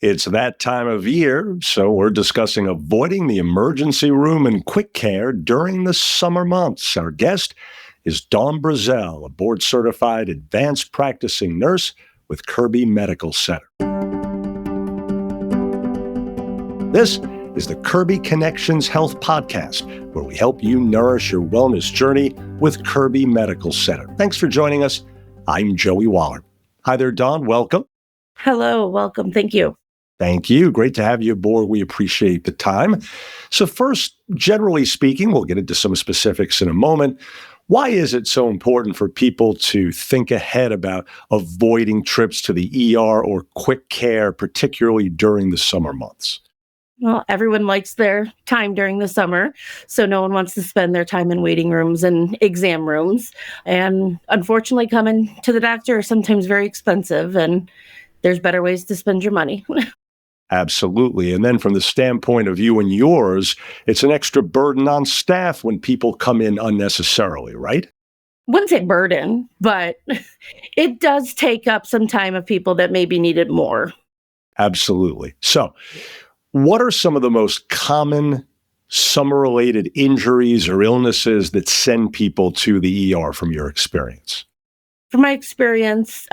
It's that time of year, so we're discussing avoiding the emergency room and quick care during the summer months. Our guest is Dawn Brazzell, a board-certified advanced practicing nurse with Kirby Medical Center. This is the Kirby Connections Health Podcast, where we help you nourish your wellness journey with Kirby Medical Center. Thanks for joining us. I'm Joey Waller. Hi there, Dawn. Welcome. Hello. Welcome. Thank you. Thank you. Great to have you aboard. We appreciate the time. So first, generally speaking, we'll get into some specifics in a moment. Why is it so important for people to think ahead about avoiding trips to the ER or quick care, particularly during the summer months? Well, everyone likes their time during the summer, so no one wants to spend their time in waiting rooms and exam rooms. And unfortunately, coming to the doctor is sometimes very expensive, and there's better ways to spend your money. Absolutely. And then from the standpoint of you and yours, it's an extra burden on staff when people come in unnecessarily, right? Wouldn't say burden, but it does take up some time of people that maybe need it more. Absolutely. So what are some of the most common summer-related injuries or illnesses that send people to the ER from your experience? From my experience,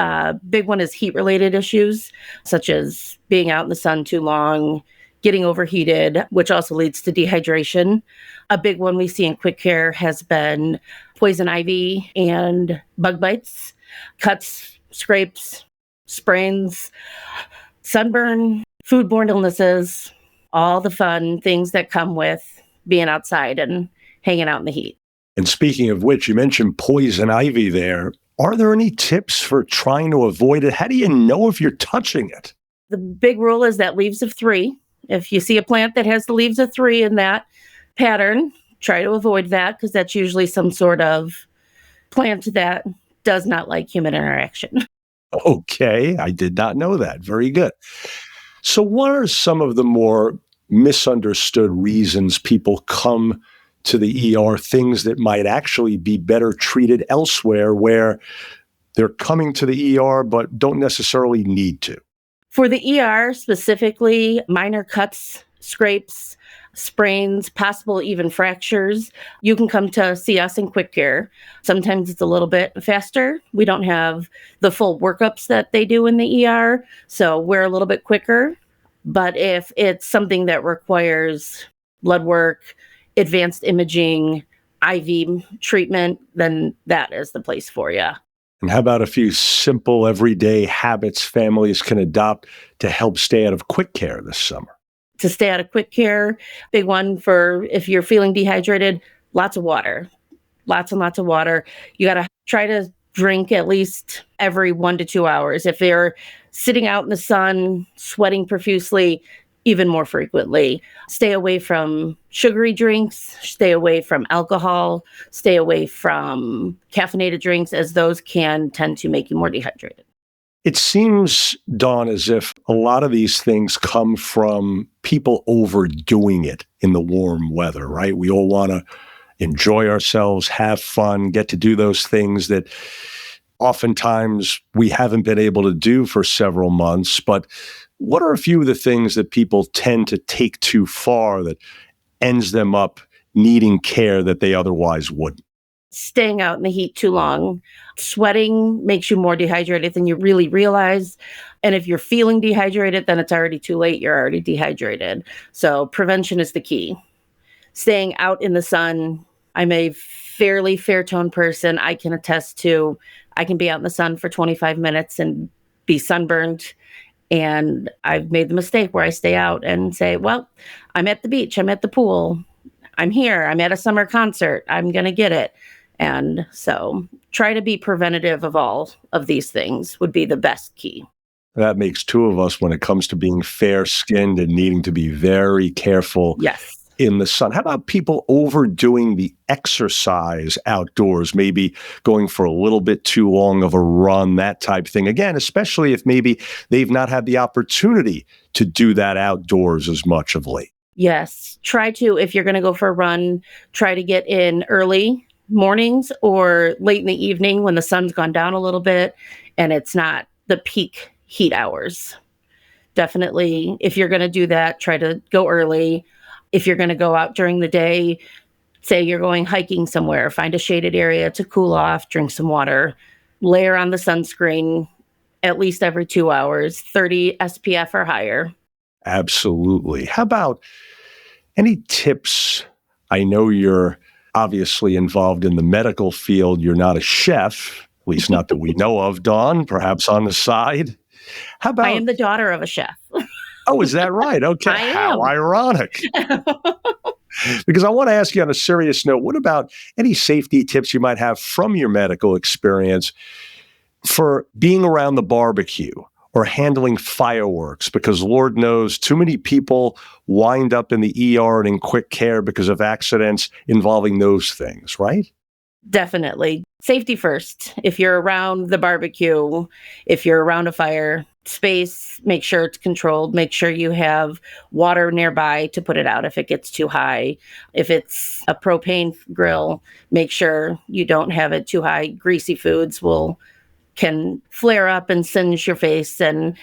big one is heat-related issues, such as being out in the sun too long, getting overheated, which also leads to dehydration. A big one we see in QuickCare has been poison ivy and bug bites, cuts, scrapes, sprains, sunburn, foodborne illnesses, all the fun things that come with being outside and hanging out in the heat. And speaking of which, you mentioned poison ivy there. Are there any tips for trying to avoid it? How do you know if you're touching it? The big rule is that leaves of 3. If you see a plant that has the leaves of 3 in that pattern, try to avoid that because that's usually some sort of plant that does not like human interaction. Okay, I did not know that. Very good. So what are some of the more misunderstood reasons people come to the ER, things that might actually be better treated elsewhere where they're coming to the ER but don't necessarily need to? For the ER specifically, minor cuts, scrapes, sprains, possible even fractures, you can come to see us in QuickCare. Sometimes it's a little bit faster. We don't have the full workups that they do in the ER, so we're a little bit quicker. But if it's something that requires blood work, advanced imaging, IV treatment, then that is the place for you. And how about a few simple everyday habits families can adopt to help stay out of quick care this summer? To stay out of quick care, big one for if you're feeling dehydrated, lots of water, lots and lots of water. You got to try to drink at least every 1 to 2 hours. If you're sitting out in the sun, sweating profusely, even more frequently. Stay away from sugary drinks, stay away from alcohol, stay away from caffeinated drinks, as those can tend to make you more dehydrated. It seems, Dawn, as if a lot of these things come from people overdoing it in the warm weather, right? We all want to enjoy ourselves, have fun, get to do those things that oftentimes we haven't been able to do for several months. But what are a few of the things that people tend to take too far that ends them up needing care that they otherwise wouldn't? Staying out in the heat too long. Sweating makes you more dehydrated than you really realize. And if you're feeling dehydrated, then it's already too late. You're already dehydrated. So prevention is the key. Staying out in the sun. I'm a fairly fair-toned person. I can attest to, I can be out in the sun for 25 minutes and be sunburned. And I've made the mistake where I stay out and say, well, I'm at the beach, I'm at the pool, I'm here, I'm at a summer concert, I'm going to get it. And so try to be preventative of all of these things would be the best key. That makes two of us when it comes to being fair-skinned and needing to be very careful. Yes. In the sun. How about people overdoing the exercise outdoors, maybe going for a little bit too long of a run, that type thing? Again, especially if maybe they've not had the opportunity to do that outdoors as much of late. Yes. Try to, if you're going to go for a run, try to get in early mornings or late in the evening when the sun's gone down a little bit and it's not the peak heat hours. Definitely, if you're going to do that, try to go early. If you're going to go out during the day, say you're going hiking somewhere, find a shaded area to cool off, drink some water, layer on the sunscreen at least every 2 hours, 30 SPF or higher. Absolutely. How about any tips? I know you're obviously involved in the medical field. You're not a chef, at least not that we know of, Dawn, perhaps on the side. How I about, am the daughter of a chef. oh, is that right? Okay. I How am. ironic. Because I want to ask you on a serious note, what about any safety tips you might have from your medical experience for being around the barbecue or handling fireworks? Because Lord knows too many people wind up in the ER and in QuickCare because of accidents involving those things, right? Definitely. Safety first. If you're around the barbecue, if you're around a fire space, make sure it's controlled. Make sure you have water nearby to put it out if it gets too high. If it's a propane grill, make sure you don't have it too high. Greasy foods can flare up and singe your face and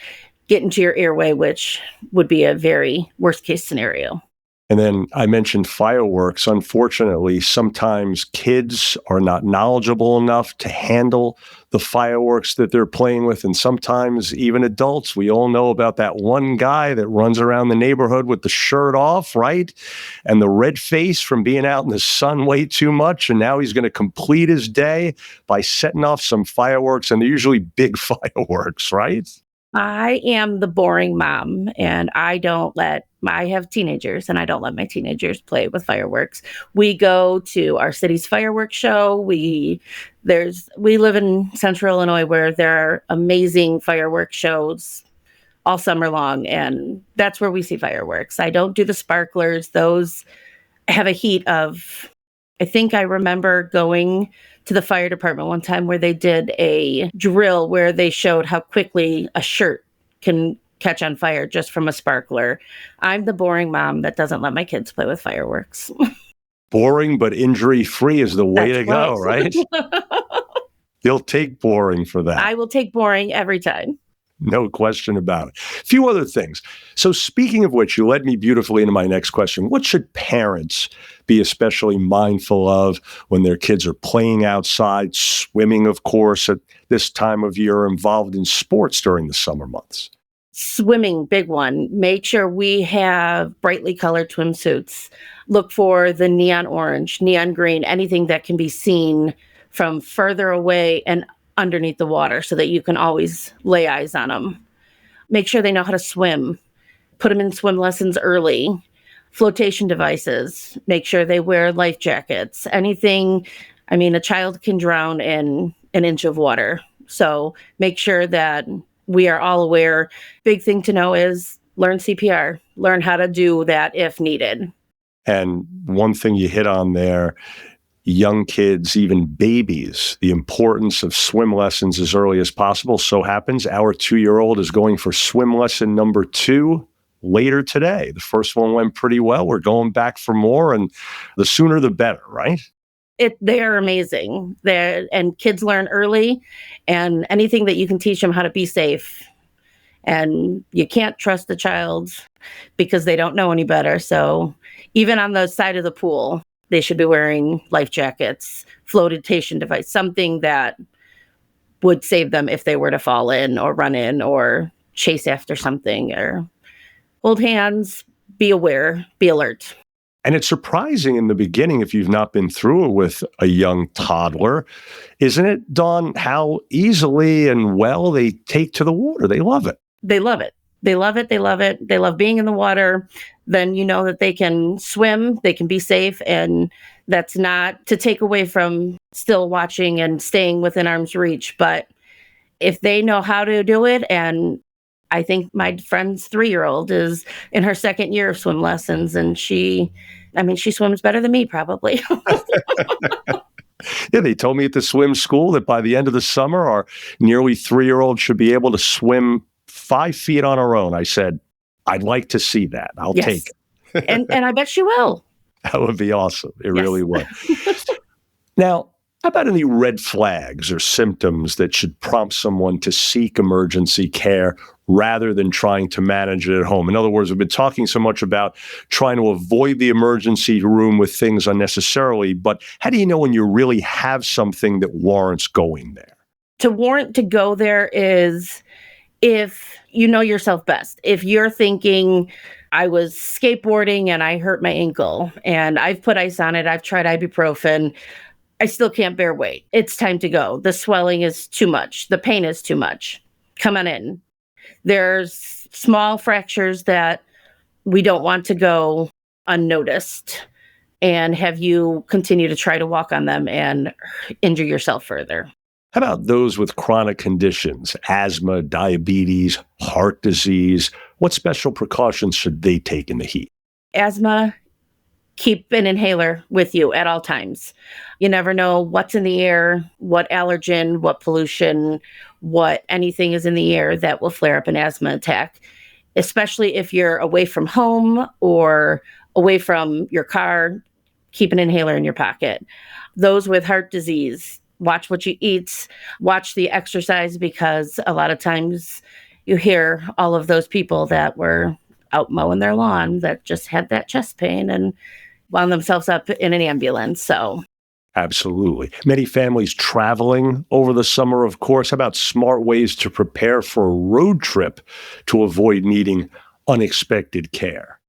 get into your airway, which would be a very worst case scenario. And then I mentioned fireworks. Unfortunately, sometimes kids are not knowledgeable enough to handle the fireworks that they're playing with. And sometimes even adults, we all know about that one guy that runs around the neighborhood with the shirt off, right? And the red face from being out in the sun way too much. And now he's going to complete his day by setting off some fireworks. And they're usually big fireworks, right? I am the boring mom, and I have teenagers, and I don't let my teenagers play with fireworks. We go to our city's fireworks show. We live in Central Illinois, where there are amazing fireworks shows all summer long, and that's where we see fireworks. I don't do the sparklers. Those have a heat of, I think I remember going to the fire department one time where they did a drill where they showed how quickly a shirt can catch on fire just from a sparkler. I'm the boring mom that doesn't let my kids play with fireworks. Boring but injury-free is the way to go, right? You'll take boring for that. I will take boring every time. No question about it. A few other things. So speaking of which, you led me beautifully into my next question. What should parents be especially mindful of when their kids are playing outside, swimming, of course, at this time of year, involved in sports during the summer months? Swimming, big one. Make sure we have brightly colored swimsuits. Look for the neon orange, neon green, anything that can be seen from further away and underneath the water so that you can always lay eyes on them. Make sure they know how to swim. Put them in swim lessons early. Flotation devices. Make sure they wear life jackets. Anything, a child can drown in an inch of water. So make sure that we are all aware. Big thing to know is learn CPR. Learn how to do that if needed. And one thing you hit on there, young kids, even babies, the importance of swim lessons as early as possible. So happens our 2-year-old is going for swim lesson number 2 later today. The first one went pretty well. We're going back for more, and the sooner the better, right? They are amazing. And kids learn early, and anything that you can teach them how to be safe. And you can't trust the child because they don't know any better. So even on the side of the pool, they should be wearing life jackets, flotation device, something that would save them if they were to fall in or run in or chase after something, or hold hands, be aware, be alert. And it's surprising in the beginning, if you've not been through it with a young toddler, isn't it, Dawn, how easily and well they take to the water? They love it. They love it. They love it. They love it. They love being in the water. Then you know that they can swim, they can be safe. And that's not to take away from still watching and staying within arm's reach. But if they know how to do it, and I think my friend's 3-year-old is in her 2nd year of swim lessons, and she swims better than me, probably. Yeah, they told me at the swim school that by the end of the summer, our nearly 3-year-old should be able to swim 5 feet on her own. I said, I'd like to see that. I'll take it. and I bet she will. That would be awesome. It really would. Now, How about any red flags or symptoms that should prompt someone to seek emergency care rather than trying to manage it at home? In other words, we've been talking so much about trying to avoid the emergency room with things unnecessarily, but how do you know when you really have something that warrants going there? To warrant to go there is if you know yourself best. If you're thinking, I was skateboarding and I hurt my ankle and I've put ice on it, I've tried ibuprofen, I still can't bear weight. It's time to go. The swelling is too much. The pain is too much. Come on in. There's small fractures that we don't want to go unnoticed and have you continue to try to walk on them and injure yourself further. How about those with chronic conditions, asthma, diabetes, heart disease? What special precautions should they take in the heat? Asthma, keep an inhaler with you at all times. You never know what's in the air, what allergen, what pollution, what anything is in the air that will flare up an asthma attack, especially if you're away from home or away from your car. Keep an inhaler in your pocket. Those with heart disease, watch what you eat, watch the exercise, because a lot of times you hear all of those people that were out mowing their lawn that just had that chest pain and wound themselves up in an ambulance. So Absolutely. Many families traveling over the summer, of course. How about smart ways to prepare for a road trip to avoid needing unexpected care?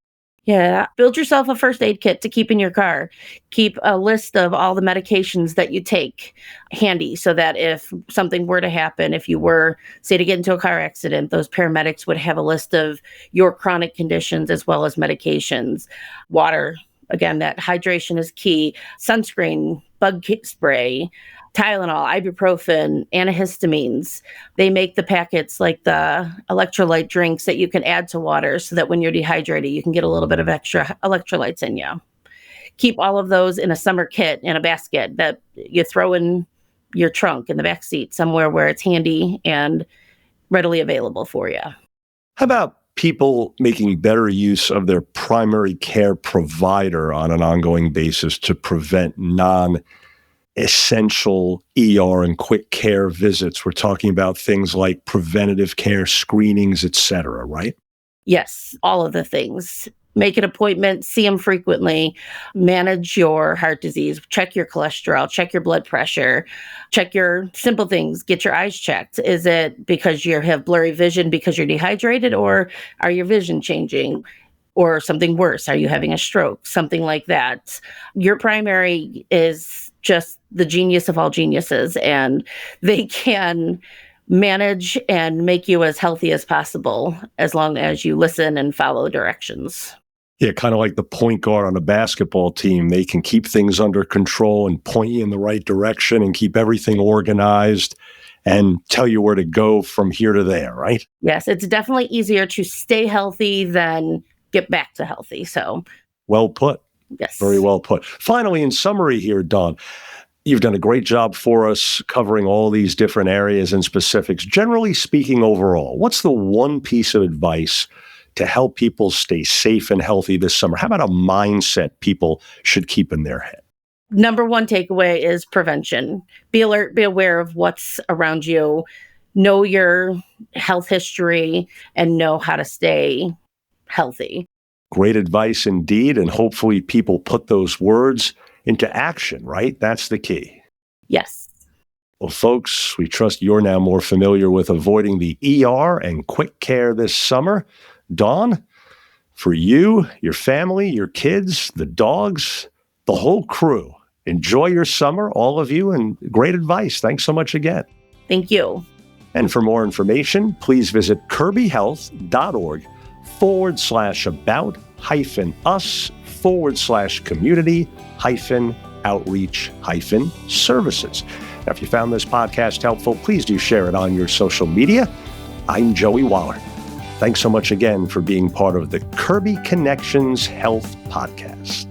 yeah, build yourself a first aid kit to keep in your car. Keep a list of all the medications that you take handy so that if something were to happen, if you were, say, to get into a car accident, those paramedics would have a list of your chronic conditions as well as medications. Water, again, that hydration is key. Sunscreen, bug spray, Tylenol, ibuprofen, antihistamines. They make the packets like the electrolyte drinks that you can add to water so that when you're dehydrated, you can get a little bit of extra electrolytes in you. Keep all of those in a summer kit in a basket that you throw in your trunk in the back seat somewhere where it's handy and readily available for you. How about people making better use of their primary care provider on an ongoing basis to prevent non-essential ER and quick care visits? We're talking about things like preventative care, screenings, et cetera, right? Yes, all of the things. Make an appointment, see them frequently, manage your heart disease, check your cholesterol, check your blood pressure, check your simple things, get your eyes checked. Is it because you have blurry vision because you're dehydrated, or are your vision changing? Or something worse, are you having a stroke? Something like that. Your primary is just the genius of all geniuses, and they can manage and make you as healthy as possible as long as you listen and follow directions. Yeah, kind of like the point guard on a basketball team. They can keep things under control and point you in the right direction and keep everything organized and tell you where to go from here to there, right? Yes, it's definitely easier to stay healthy than get back to healthy. So, Well put. yes. Very well put. Finally, in summary here, Dawn, you've done a great job for us covering all these different areas and specifics. Generally speaking, overall, what's the one piece of advice to help people stay safe and healthy this summer? How about a mindset people should keep in their head? Number one takeaway is prevention. Be alert, be aware of what's around you, know your health history, and know how to stay healthy. Great advice indeed. And hopefully people put those words into action, right? That's the key. Yes. Well, folks, we trust you're now more familiar with avoiding the ER and quick care this summer. Dawn, for you, your family, your kids, the dogs, the whole crew, enjoy your summer, all of you, and great advice. Thanks so much again. Thank you. And for more information, please visit kirbyhealth.org/about-us/community-outreach-services. Now, if you found this podcast helpful, please do share it on your social media. I'm Joey Waller. Thanks so much again for being part of the Kirby Connections Health Podcast.